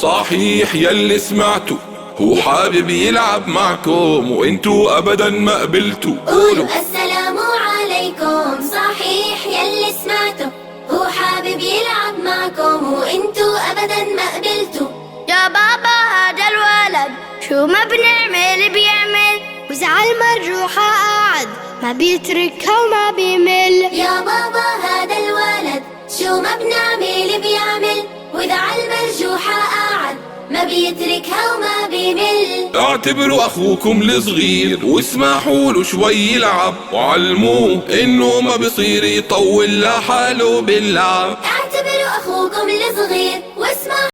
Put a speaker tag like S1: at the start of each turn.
S1: صحيح يلي سمعتوا، هو حابب يلعب معكم وانتو ابدا ما قبلتوا.
S2: قولوا السلام عليكم. صحيح يلي سمعتوا، هو حابب يلعب معكم وانتو ابدا ما قبلتوا.
S3: يا بابا هذا الولد شو ما بنعمل بيعمل، وزعل مرجوحة قاعد ما بيتركها وما بيمل.
S2: يا بابا هذا الولد شو ما بنعمل بيعمل، وزعل مرجوحة قاعد ما بيتركها وما بيمل.
S1: اعتبروا اخوكم الصغير واسمحوا له شوي يلعب، وعلموه انه ما بصير يطول لحاله باللعب.
S2: اعتبروا اخوكم الصغير